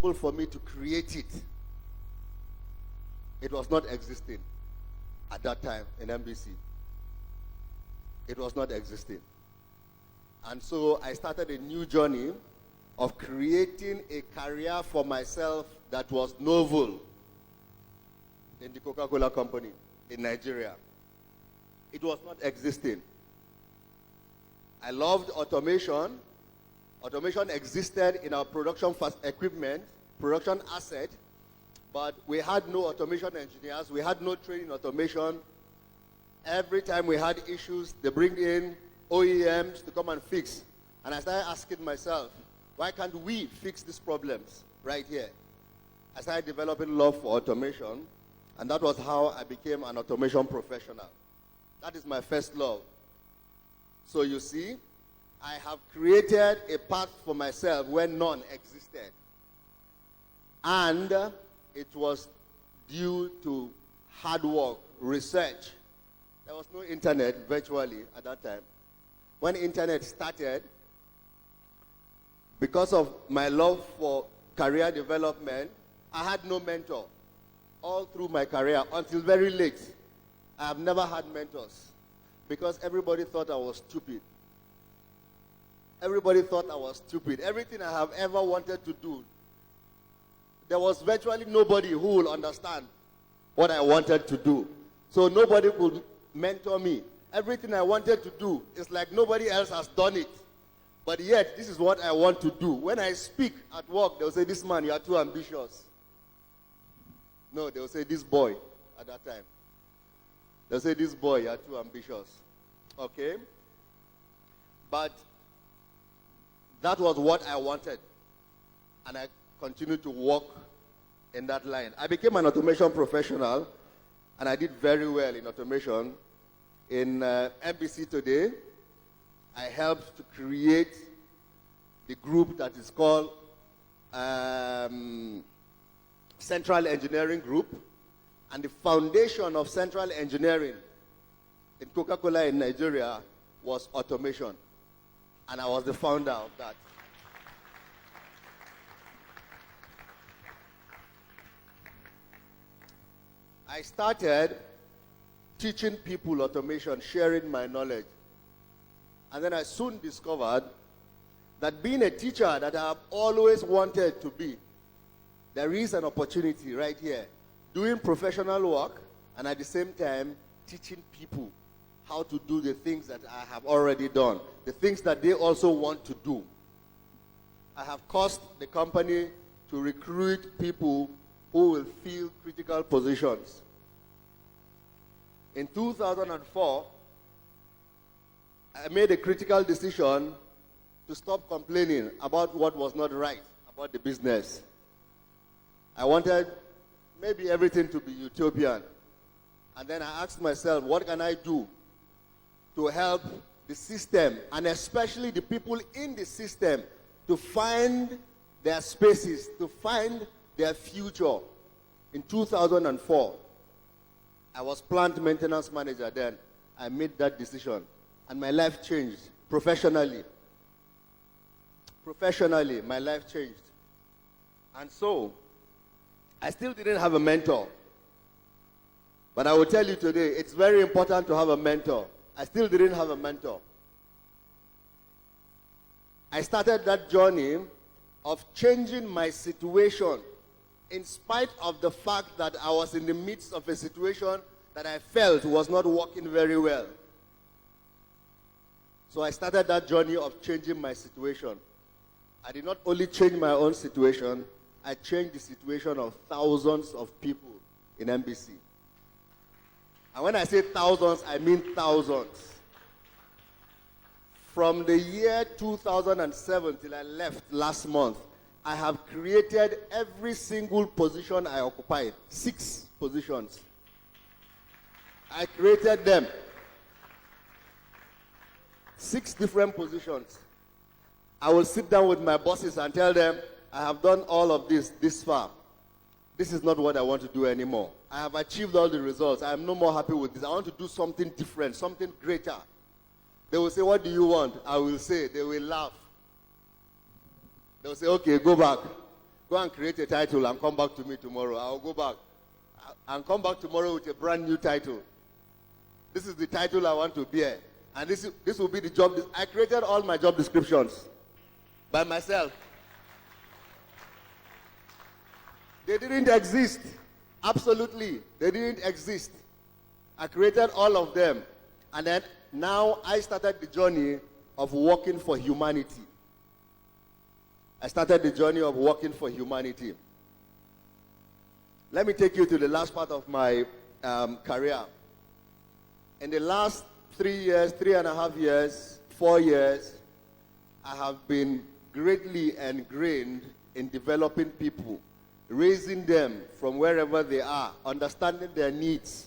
possible for me to create it. It was not existing at that time in MBC. It was not existing. And so I started a new journey of creating a career for myself that was novel in the Coca-Cola company in Nigeria. It was not existing. I loved automation. Automation existed in our production equipment, production asset, but we had no automation engineers. We had no training in automation. Every time we had issues, they bring in OEMs to come and fix. And I started asking myself, why can't we fix these problems right here? I started developing love for automation, and that was how I became an automation professional. That is my first love. So you see, I have created a path for myself where none existed. And it was due to hard work, research. There was no internet virtually at that time. When internet started, because of my love for career development, I had no mentor all through my career until very late. I have never had mentors because everybody thought I was stupid. Everybody thought I was stupid. Everything I have ever wanted to do, there was virtually nobody who will understand what I wanted to do. So nobody could mentor me. Everything I wanted to do is like nobody else has done it. But yet, this is what I want to do. When I speak at work, they'll say, this man, you are too ambitious. No, they'll say, this boy at that time. They'll say, this boy, you are too ambitious. Okay? But that was what I wanted. And I continued to walk in that line. I became an automation professional, and I did very well in automation. In MBC today, I helped to create the group that is called Central Engineering Group. And the foundation of Central Engineering in Coca-Cola in Nigeria was automation. And I was the founder of that. I started teaching people automation, sharing my knowledge. And then I soon discovered that being a teacher that I have always wanted to be, there is an opportunity right here, doing professional work and at the same time teaching people how to do the things that I have already done, the things that they also want to do. I have caused the company to recruit people who will fill critical positions. In 2004, I made a critical decision to stop complaining about what was not right about the business. I wanted maybe everything to be utopian. And then I asked myself, what can I do to help the system, and especially the people in the system, to find their spaces, to find their future. In 2004, I was plant maintenance manager then. I made that decision, and my life changed professionally. Professionally, my life changed. And so, I still didn't have a mentor. But I will tell you today, it's very important to have a mentor. I still didn't have a mentor. I started that journey of changing my situation in spite of the fact that I was in the midst of a situation that I felt was not working very well. So I started that journey of changing my situation. I did not only change my own situation, I changed the situation of thousands of people in MBC. And when I say thousands, I mean thousands. From the year 2007 till I left last month, I have created every single position I occupied. 6 positions. I created them. 6 different positions. I will sit down with my bosses and tell them, I have done all of this far. This is not what I want to do anymore. I have achieved all the results. I am no more happy with this. I want to do something different, something greater. They will say, what do you want? I will say, they will laugh. They will say, okay, go back. Go and create a title and come back to me tomorrow. I'll go back and come back tomorrow with a brand new title. This is the title I want to bear. And this will be the job. I created all my job descriptions by myself. They didn't exist. Absolutely. They didn't exist. I created all of them. And then now I started the journey of working for humanity. I started the journey of working for humanity. Let me take you to the last part of my career. In the last 3 years, 3.5 years, 4 years, I have been greatly ingrained in developing people, raising them from wherever they are, understanding their needs,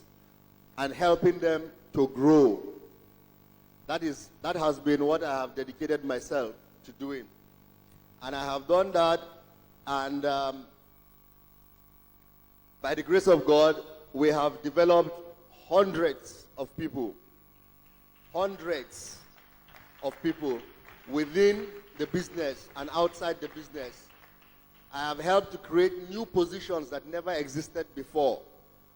and helping them to grow. That has been what I have dedicated myself to doing. And I have done that, and by the grace of God, we have developed hundreds of people within the business and outside the business. I have helped to create new positions that never existed before,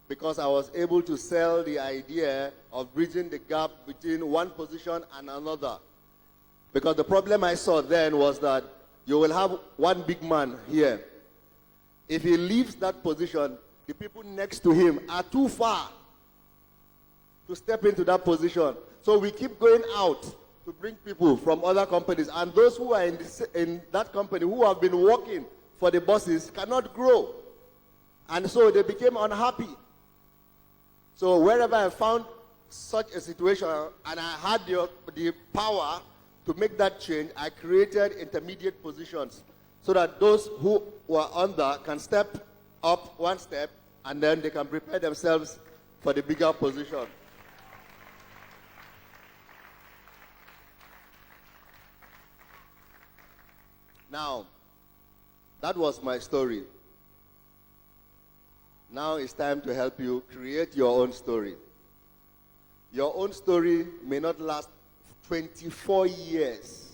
because I was able to sell the idea of bridging the gap between one position and another. Because the problem I saw then was that you will have one big man here. If he leaves that position, the people next to him are too far to step into that position. So we keep going out to bring people from other companies. And those who are in that company, who have been working for the bosses, cannot grow. And so they became unhappy. So wherever I found such a situation, and I had the power to make that change, I created intermediate positions so that those who were under can step up one step, and then they can prepare themselves for the bigger position. Now, that was my story. Now it's time to help you create your own story. Your own story may not last 24 years,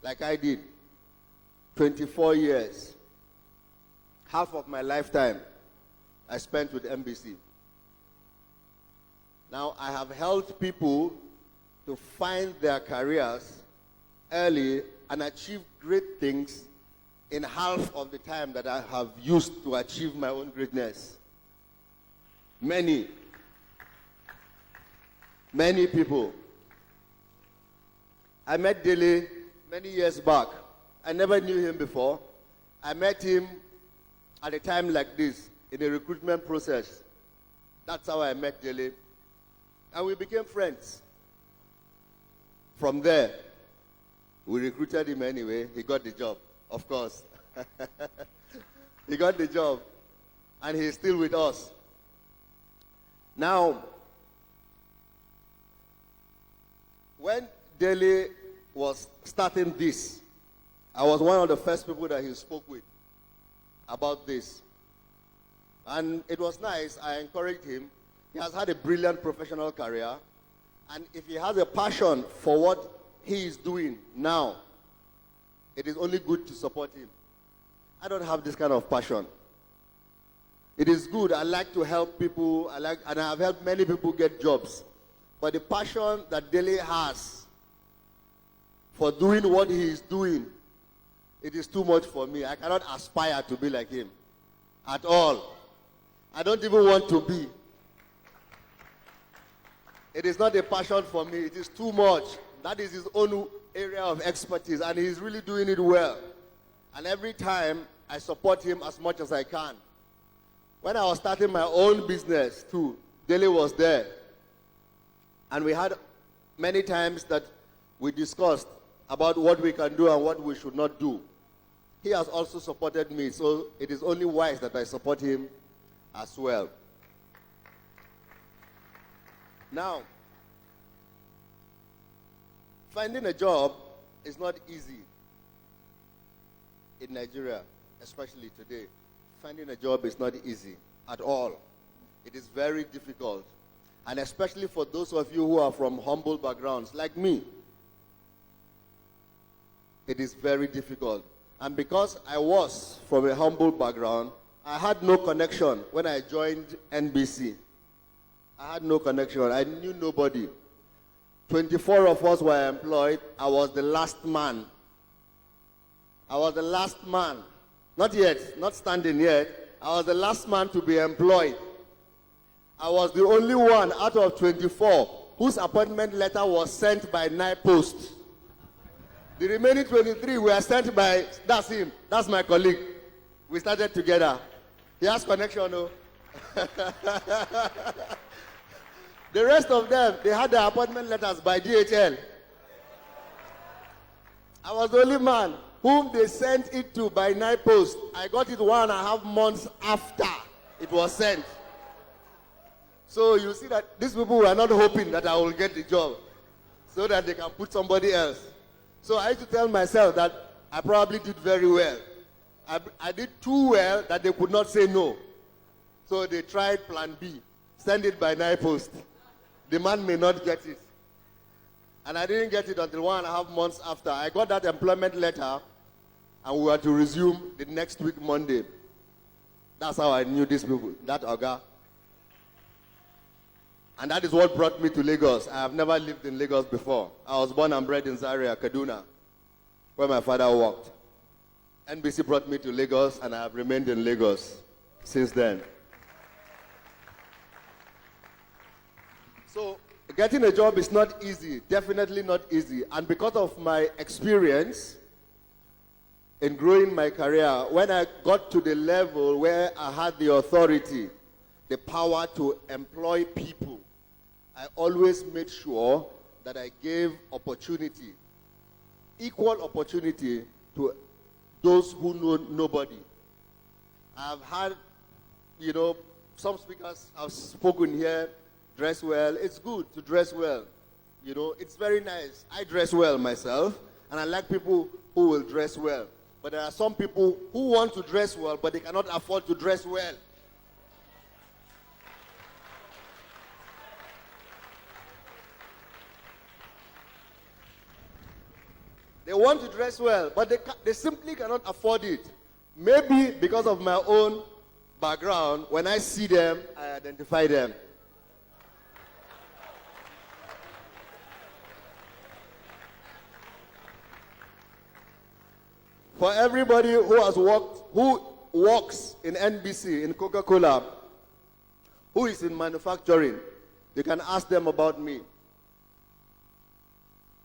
like I did. 24 years. Half of my lifetime I spent with MBC. Now I have helped people to find their careers early and achieve great things in half of the time that I have used to achieve my own greatness. Many people. I met Dele many years back. I never knew him before. I met him at a time like this, in a recruitment process. That's how I met Dele. And we became friends. From there, we recruited him anyway. He got the job, of course. He got the job. And he's still with us. Now, when Dele was starting this, I was one of the first people that he spoke with about this. And it was nice. I encouraged him. He has had a brilliant professional career. And if he has a passion for what he is doing now, it is only good to support him. I don't have this kind of passion. It is good. I like to help people. And I have helped many people get jobs. But the passion that Dele has for doing what he is doing, it is too much for me. I cannot aspire to be like him at all. I don't even want to be. It is not a passion for me. It is too much. That is his own area of expertise, and he's really doing it well. And every time, I support him as much as I can. When I was starting my own business, too, Dele was there. And we had many times that we discussed about what we can do and what we should not do. He has also supported me, so it is only wise that I support him as well. Now, finding a job is not easy in Nigeria, especially today. Finding a job is not easy at all. It is very difficult. And especially for those of you who are from humble backgrounds, like me, it is very difficult. And because I was from a humble background, I had no connection when I joined NBC. I had no connection. I knew nobody. 24 of us were employed. I was the last man. I was the last man. Not yet, not standing yet. I was the last man to be employed. I was the only one out of 24 whose appointment letter was sent by night post. The remaining 23 were sent by, that's him, that's my colleague. We started together. He has connection, no? The rest of them, they had their appointment letters by DHL. I was the only man whom they sent it to by night post. I got it 1.5 months after it was sent. So you see that these people were not hoping that I will get the job so that they can put somebody else. So I used to tell myself that I probably did very well. I did too well that they could not say no. So they tried plan B, send it by night post. The man may not get it. And I didn't get it until 1.5 months after. I got that employment letter and we were to resume the next week, Monday. That's how I knew these people, that Oga. And that is what brought me to Lagos. I have never lived in Lagos before. I was born and bred in Zaria, Kaduna, where my father worked. NBC brought me to Lagos, and I have remained in Lagos since then. So getting a job is not easy, definitely not easy. And because of my experience in growing my career, when I got to the level where I had the authority, the power to employ people, I always made sure that I gave opportunity, equal opportunity to those who know nobody. I've had, some speakers have spoken here, dress well. It's good to dress well. It's very nice. I dress well myself, and I like people who will dress well. But there are some people who want to dress well, but they cannot afford to dress well. They want to dress well, but they simply cannot afford it. Maybe because of my own background, when I see them, I identify them. For everybody who works in NBC, in Coca-Cola, who is in manufacturing, you can ask them about me.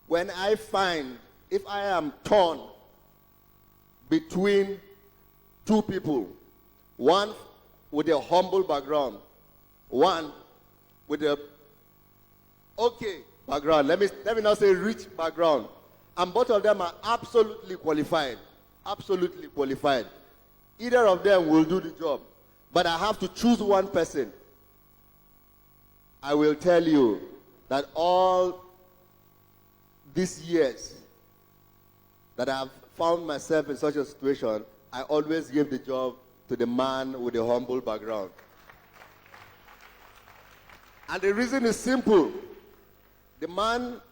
When I find, if I am torn between two people, one with a humble background, one with a okay background, let me not say rich background, and both of them are absolutely qualified, either of them will do the job, but I have to choose one person. I will tell you that all these years that I have found myself in such a situation, I always give the job to the man with a humble background. And the reason is simple. The man,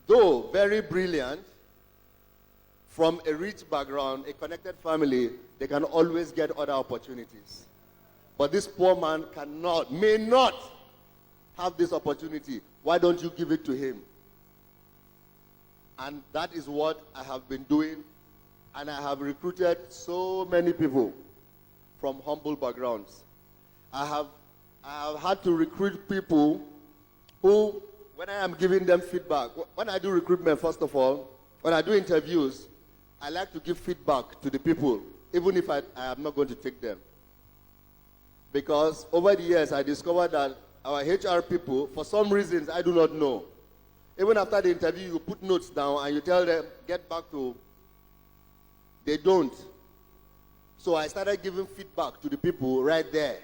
though very brilliant, from a rich background, a connected family, they can always get other opportunities. But this poor man may not have this opportunity. Why don't you give it to him? And that is what I have been doing. And I have recruited so many people from humble backgrounds. I have had to recruit people who, when I am giving them feedback, when I do recruitment, first of all, when I do interviews, I like to give feedback to the people, even if I am not going to take them. Because over the years, I discovered that our HR people, for some reasons I do not know, even after the interview, you put notes down and you tell them, get back to, they don't. So I started giving feedback to the people right there.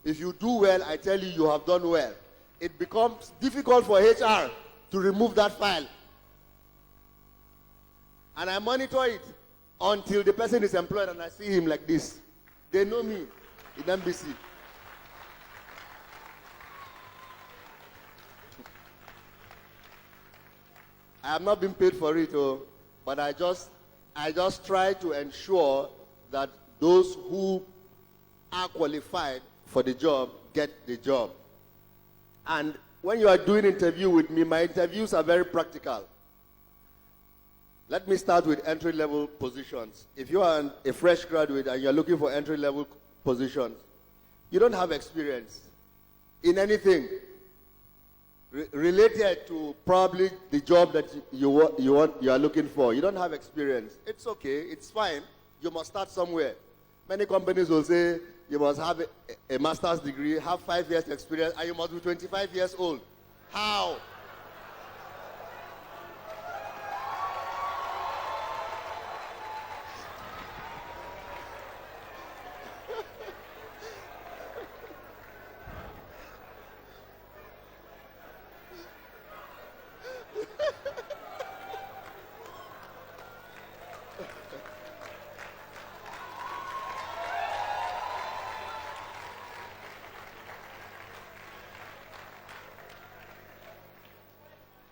If you do well, I tell you, you have done well. It becomes difficult for HR to remove that file. And I monitor it until the person is employed and I see him like this. They know me in NBC. I have not been paid for it, but I I just try to ensure that those who are qualified for the job get the job. And when you are doing interview with me, my interviews are very practical. Let me start with entry-level positions. If you are a fresh graduate and you're looking for entry-level positions, you don't have experience in anything related to probably the job that you are looking for. You don't have experience. It's okay. It's fine. You must start somewhere. Many companies will say you must have a master's degree, have 5 years experience, and you must be 25 years old. How?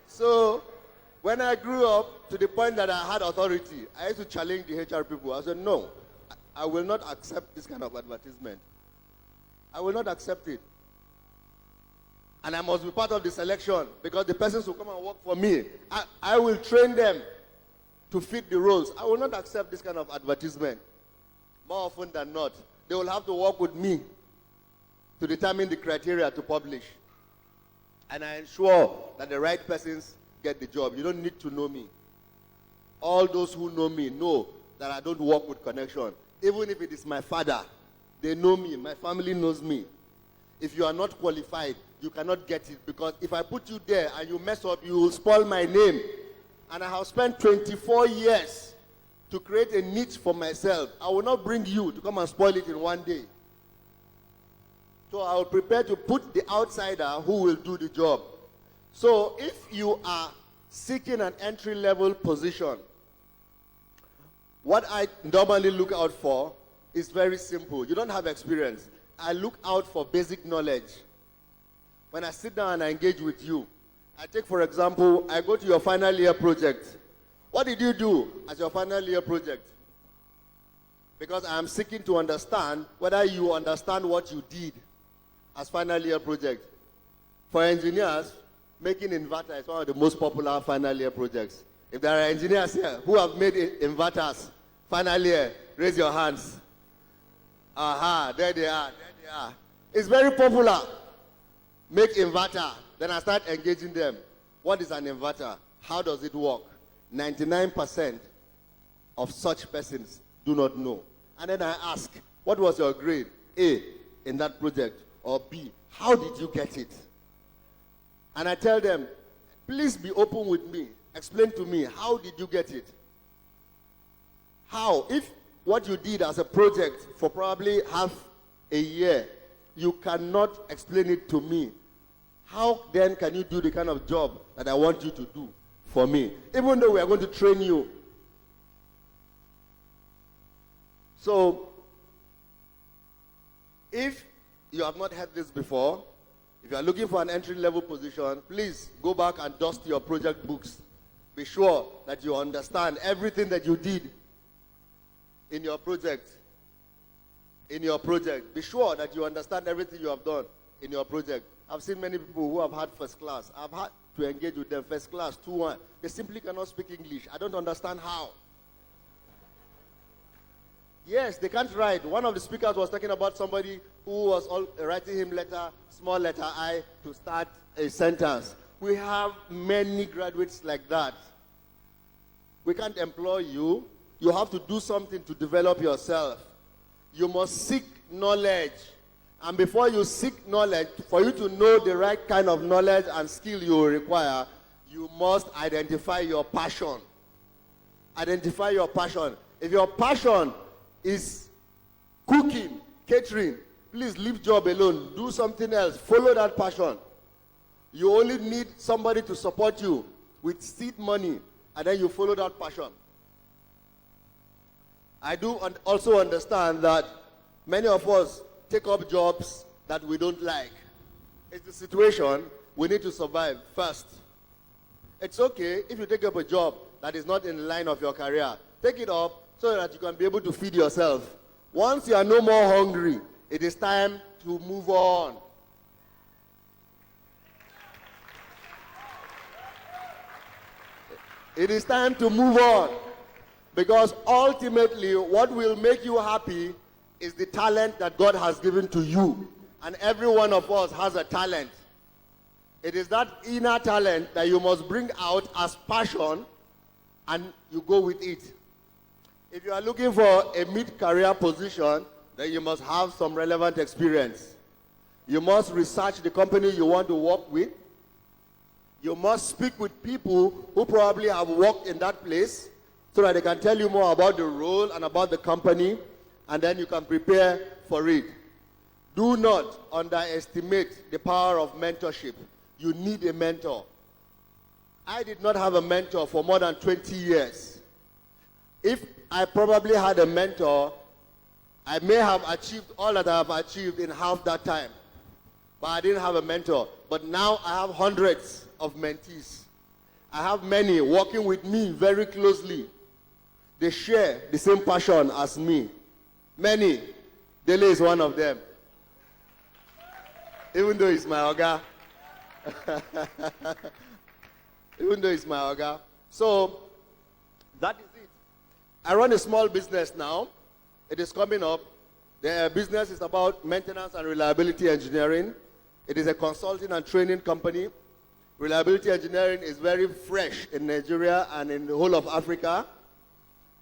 So, when I grew up to the point that I had authority, I used to challenge the HR people. I said, no, I will not accept this kind of advertisement. I will not accept it. And I must be part of the selection because the persons who come and work for me, I will train them to fit the roles. I will not accept this kind of advertisement. More often than not, they will have to work with me to determine the criteria to publish. And I ensure that the right persons get the job. You don't need to know me. All those who know me know that I don't work with connection. Even if it is my father, they know me. My family knows me. If you are not qualified, you cannot get it. Because if I put you there and you mess up, you will spoil my name. And I have spent 24 years to create a niche for myself. I will not bring you to come and spoil it in one day. So I will prepare to put the outsider who will do the job. So if you are seeking an entry-level position, what I normally look out for is very simple. You don't have experience. I look out for basic knowledge. When I sit down and I engage with you, I take, for example, I go to your final year project. What did you do as your final year project? Because I am seeking to understand whether you understand what you did as final year project. For engineers, making inverter is one of the most popular final year projects. If there are engineers here who have made inverters final year, raise your hands. Aha, there they are, there they are. It's very popular. Make inverter, then I start engaging them. What is an inverter? How does it work? 99% of such persons do not know. And then I ask, what was your grade? A, in that project. Or B, how did you get it? And I tell them, please be open with me. Explain to me, how did you get it? How? If what you did as a project for probably half a year, you cannot explain it to me, how then can you do the kind of job that I want you to do for me? Even though we are going to train you. So, if you have not heard this before, if you are looking for an entry-level position, please go back and dust your project books. Be sure that you understand everything that you did in your project. Be sure that you understand everything you have done in your project. I've seen many people who have had first class. I've had to engage with them first class, 2-1. They simply cannot speak English. I don't understand how. Yes, they can't write. One of the speakers was talking about somebody who was writing him letter, small letter I, to start a sentence. We have many graduates like that. We can't employ you. You have to do something to develop yourself. You must seek knowledge. And before you seek knowledge, for you to know the right kind of knowledge and skill you will require, you must identify your passion. Identify your passion. If your passion is cooking, catering, please leave job alone. Do something else. Follow that passion. You only need somebody to support you with seed money, and then you follow that passion. I do also understand that many of us take up jobs that we don't like. It's the situation we need to survive first. It's okay if you take up a job that is not in the line of your career. Take it up so that you can be able to feed yourself. Once you are no more hungry, it is time to move on. It is time to move on. Because ultimately, what will make you happy is the talent that God has given to you. And every one of us has a talent. It is that inner talent that you must bring out as passion, and you go with it. If you are looking for a mid-career position, then you must have some relevant experience. You must research the company you want to work with. You must speak with people who probably have worked in that place so that they can tell you more about the role and about the company, and then you can prepare for it. Do not underestimate the power of mentorship. You need a mentor. I did not have a mentor for more than 20 years. If I probably had a mentor, I may have achieved all that I have achieved in half that time. But I didn't have a mentor. But now I have hundreds of mentees. I have many working with me very closely. They share the same passion as me. Many. Dele is one of them. Even though he's my oga. Even though he's my oga. So, that is it. I run a small business now. It is coming up. The business is about maintenance and reliability engineering. It is a consulting and training company. Reliability engineering is very fresh in Nigeria and in the whole of Africa.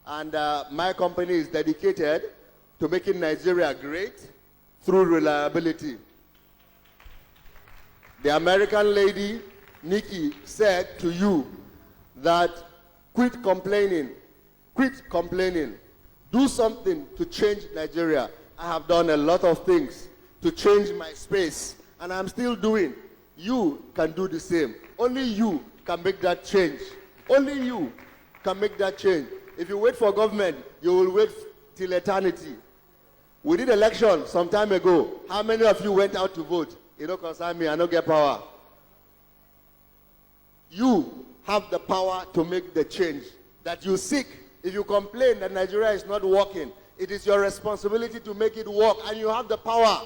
And my company is dedicated to making Nigeria great through reliability. The American lady, Nikki, said to you that quit complaining, do something to change Nigeria. I have done a lot of things to change my space, and I'm still doing. You can do the same. Only you can make that change. Only you can make that change. If you wait for government, you will wait till eternity. We did election some time ago. How many of you went out to vote? You don't concern me, I don't get power. You have the power to make the change that you seek. If you complain that Nigeria is not working, it is your responsibility to make it work, and you have the power.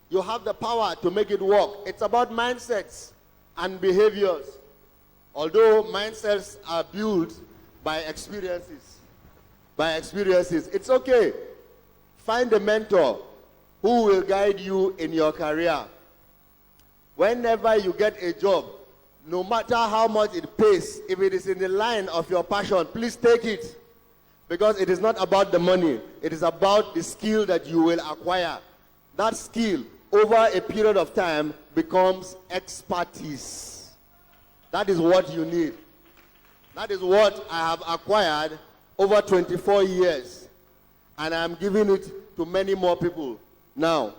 You have the power to make it work. It's about mindsets and behaviors. Although mindsets are built by experiences. It's okay. Find a mentor who will guide you in your career. Whenever you get a job, no matter how much it pays, if it is in the line of your passion, please take it. Because it is not about the money. It is about the skill that you will acquire. That skill, over a period of time, becomes expertise. That is what you need. That is what I have acquired over 24 years. And I'm giving it to many more people now.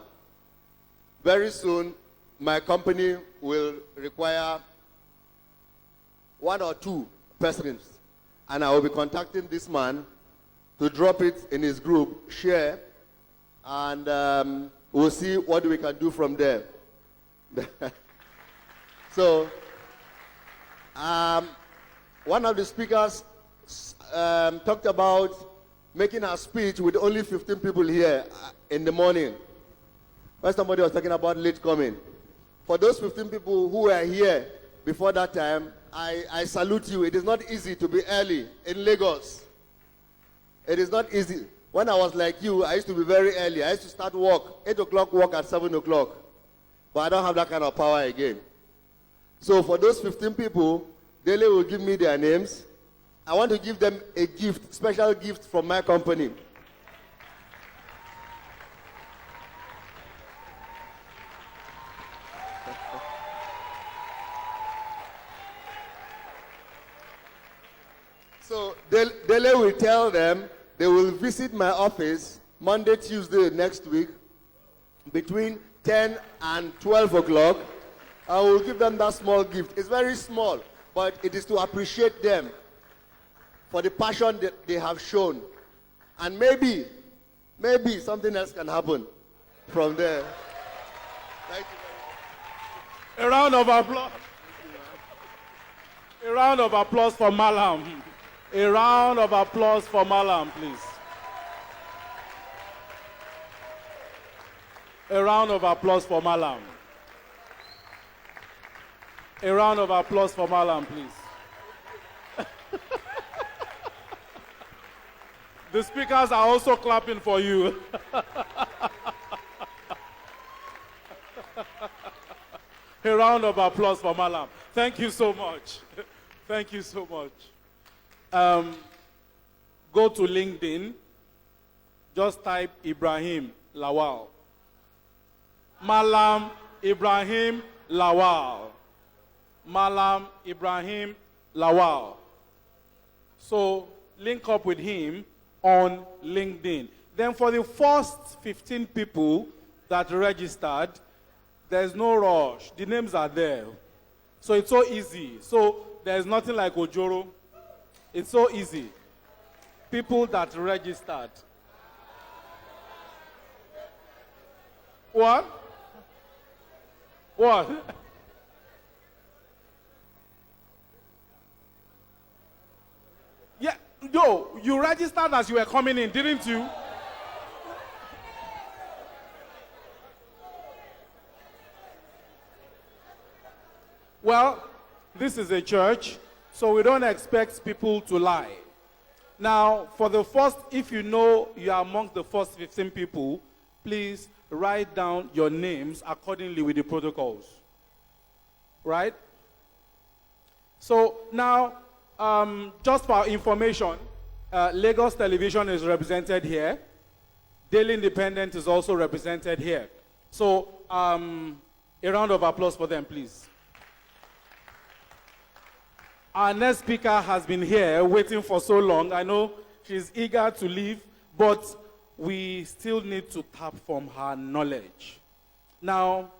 Very soon, my company will require 1 or 2 persons. And I will be contacting this man to drop it in his group, share, and we'll see what we can do from there. So, one of the speakers talked about making a speech with only 15 people here in the morning. When somebody was talking about late coming. For those 15 people who were here before that time, I salute you. It is not easy to be early in Lagos. It is not easy. When I was like you, I used to be very early. I used to start work, 8 o'clock work at 7 o'clock. But I don't have that kind of power again. So for those 15 people, Dele will give me their names. I want to give them a gift, special gift from my company. So Dele will tell them they will visit my office Monday, Tuesday next week between 10 and 12 o'clock. I will give them that small gift. It's very small, but it is to appreciate them for the passion that they have shown. And maybe something else can happen from there. Thank you. A round of applause. A round of applause for Mallam. A round of applause for Mallam, please. A round of applause for Mallam. A round of applause for Mallam, please. The speakers are also clapping for you. A round of applause for Mallam. Thank you so much. Thank you so much. Go to LinkedIn. Just type Ibrahim Lawal. Mallam Ibrahim Lawal. Mallam Ibrahim Lawal. So link up with him on LinkedIn. Then for the first 15 people that registered, there's no rush. The names are there. So it's so easy. So there's nothing like Ojoro. It's so easy. People that registered. What? What? Yeah, no, you registered as you were coming in, didn't you? Well, this is a church, so we don't expect people to lie. Now, for the first, if you know you are among the first 15 people, please write down your names accordingly with the protocols. Right? So now, just for information, Lagos Television is represented here. Daily Independent is also represented here. So, a round of applause for them, please. Our next speaker has been here waiting for so long. I know she's eager to leave, but we still need to tap from her knowledge. Now,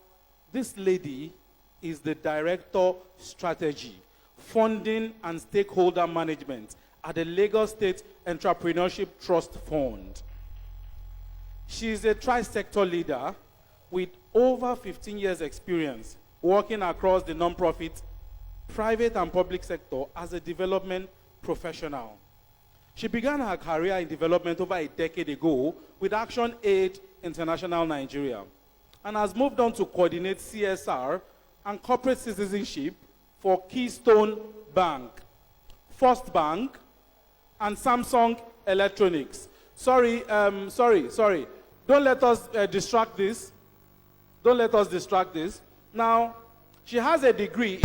this lady is the Director Strategy, Funding and Stakeholder Management at the Lagos State Entrepreneurship Trust Fund. She is a tri-sector leader with over 15 years experience working across the non-profit, private and public sector as a development professional. She began her career in development over a decade ago with Action Aid International Nigeria and has moved on to coordinate CSR and corporate citizenship for Keystone Bank, First Bank, and Samsung Electronics. Sorry. Don't let us distract this. Don't let us distract this. Now, she has a degree